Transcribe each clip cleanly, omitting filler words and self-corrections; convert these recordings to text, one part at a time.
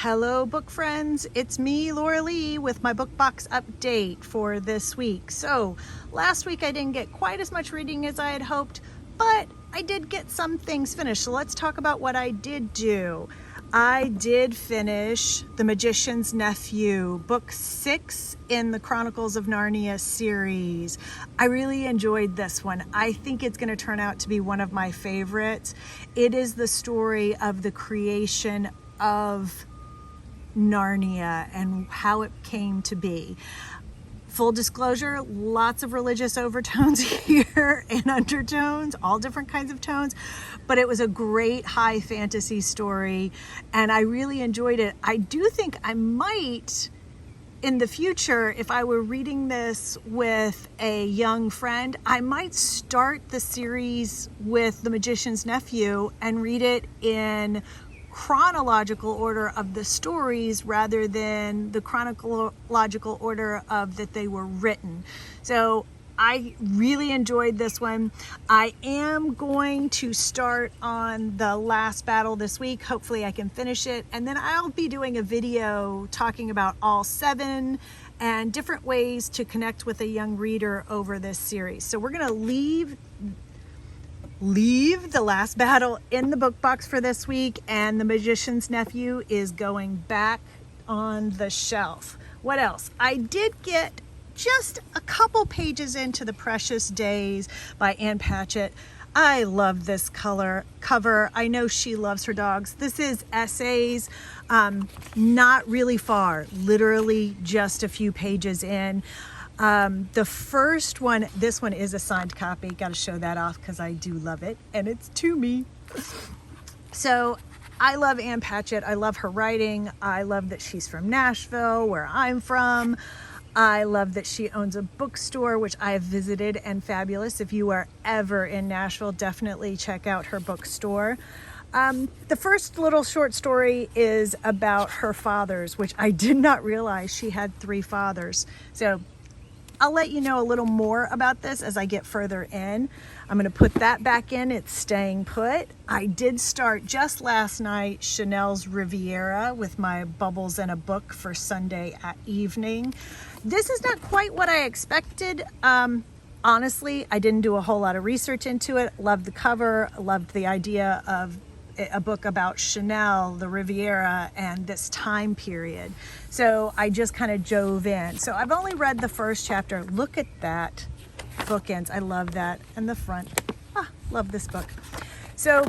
Hello book friends, it's me Laura Lee with my book box update for this week. So last week I didn't get quite as much reading as I had hoped, but I did get some things finished. So let's talk about what I did do. I did finish The Magician's Nephew, book 6 in the Chronicles of Narnia series. I really enjoyed this one. I think it's going to turn out to be one of my favorites. It is the story of the creation of Narnia and how it came to be. Full disclosure, lots of religious overtones here and undertones, all different kinds of tones, but it was a great high fantasy story and I really enjoyed it. I do think I might, in the future, if I were reading this with a young friend, I might start the series with The Magician's Nephew and read it in chronological order of the stories rather than the chronological order of that they were written. So I really enjoyed this one. I am going to start on the last battle this week. Hopefully I can finish it, and then I'll be doing a video talking about all 7 and different ways to connect with a young reader over this series. So we're going to leave the last battle in the book box for this week, and The Magician's Nephew is going back on the shelf. What else? I did get just a couple pages into The Precious Days by Ann Patchett. I love this cover. I know she loves her dogs. This is essays, not really far, literally just a few pages in. The first one, this one is a signed copy. Got to show that off because I do love it and it's to me. So I love Ann Patchett. I love her writing. I love that she's from Nashville, where I'm from. I love that she owns a bookstore, which I have visited, and fabulous. If you are ever in Nashville, definitely check out her bookstore. The first little short story is about her fathers, which I did not realize she had 3 fathers. So I'll let you know a little more about this as I get further in. I'm going to put that back in. It's staying put. I did start just last night Chanel's Riviera with my Bubbles and a Book for Sunday evening. This is not quite what I expected. Honestly, I didn't do a whole lot of research into it. Loved the cover, loved the idea of a book about Chanel, the Riviera, and this time period. So I just kind of dove in. So I've only read the first chapter. Look at that. Bookends. I love that. And the front. Love this book. So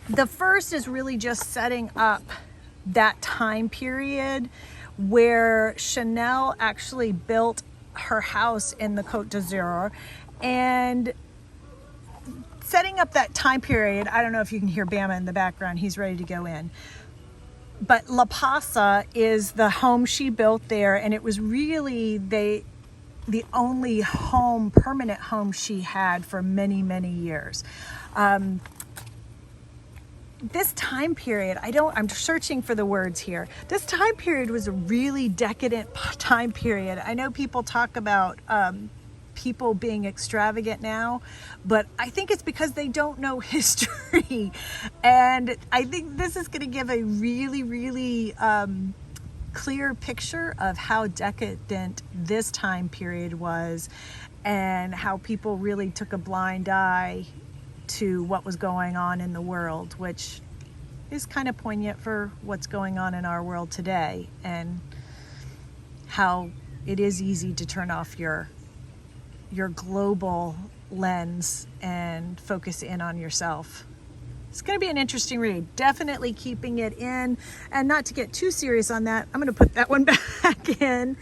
the first is really just setting up that time period where Chanel actually built her house in the Côte d'Azur, and setting up that time period. I don't know if you can hear Bama in the background. He's ready to go in. But La Pasa is the home she built there, and it was really the only home, permanent home she had for many, many years. This time period, I'm searching for the words here. This time period was a really decadent time period. I know people talk about people being extravagant now, but I think it's because they don't know history. And I think this is going to give a really, really clear picture of how decadent this time period was and how people really took a blind eye to what was going on in the world, which is kind of poignant for what's going on in our world today, and how it is easy to turn off your global lens and focus in on yourself. It's going to be an interesting read. Definitely keeping it in, and not to get too serious on that, I'm going to put that one back in.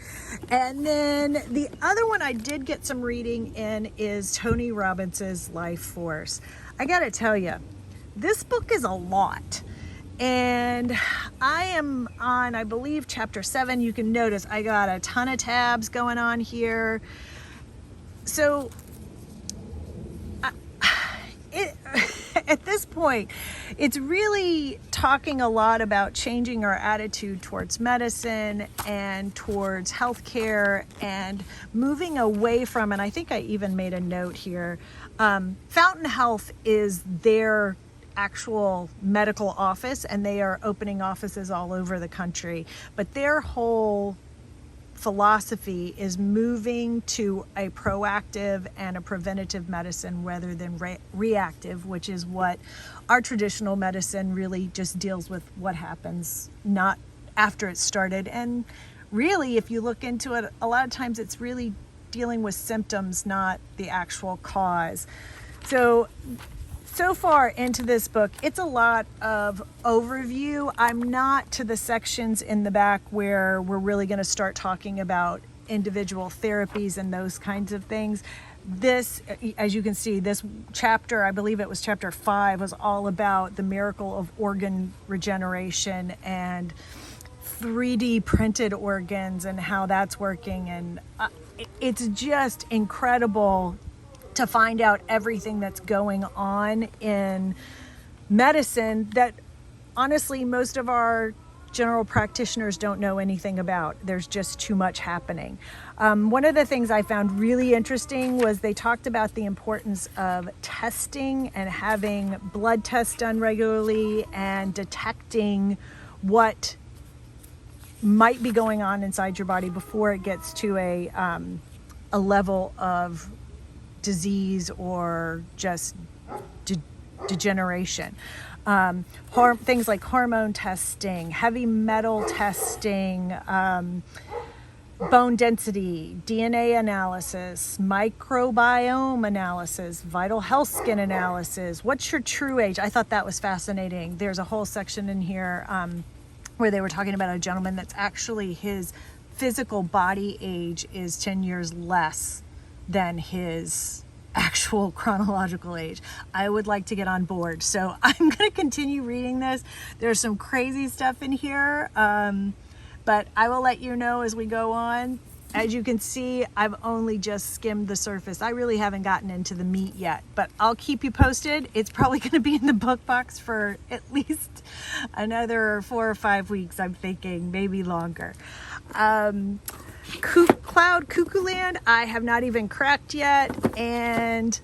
And then the other one I did get some reading in is Tony Robbins' Life Force. I got to tell you, this book is a lot. And I am on, I believe, chapter 7. You can notice I got a ton of tabs going on here. So at this point, it's really talking a lot about changing our attitude towards medicine and towards healthcare and moving away from, and I think I even made a note here, Fountain Health is their actual medical office, and they are opening offices all over the country. But their whole philosophy is moving to a proactive and a preventative medicine rather than reactive, which is what our traditional medicine really just deals with what happens, not after it started. And really, if you look into it, a lot of times it's really dealing with symptoms, not the actual cause. So far into this book, it's a lot of overview. I'm not to the sections in the back where we're really going to start talking about individual therapies and those kinds of things. This, as you can see, this chapter, I believe it was chapter 5, was all about the miracle of organ regeneration and 3D printed organs and how that's working. And it's just incredible to find out everything that's going on in medicine that honestly most of our general practitioners don't know anything about. There's just too much happening. One of the things I found really interesting was they talked about the importance of testing and having blood tests done regularly and detecting what might be going on inside your body before it gets to a level of disease or just degeneration. Things like hormone testing, heavy metal testing, bone density, DNA analysis, microbiome analysis, vital health skin analysis. What's your true age? I thought that was fascinating. There's a whole section in here where they were talking about a gentleman that's actually his physical body age is 10 years less than his actual chronological age. I would like to get on board. So I'm going to continue reading this. There's some crazy stuff in here, but I will let you know as we go on. As you can see, I've only just skimmed the surface. I really haven't gotten into the meat yet, but I'll keep you posted. It's probably going to be in the book box for at least another 4 or 5 weeks, I'm thinking, maybe longer. Cloud Cuckoo Land, I have not even cracked yet, and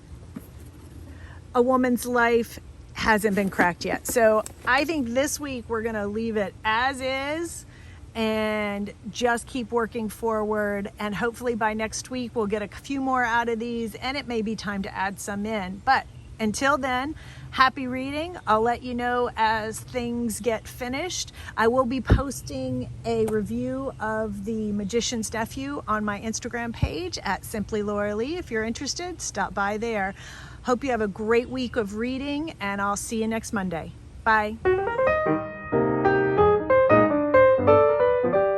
A Woman's Life hasn't been cracked yet. So I think this week we're going to leave it as is and just keep working forward, and hopefully by next week we'll get a few more out of these, and it may be time to add some in. But until then, happy reading. I'll let you know as things get finished. I will be posting a review of The Magician's Nephew on my Instagram page at Simply Laura Lee. If you're interested, stop by there. Hope you have a great week of reading, and I'll see you next Monday. Bye.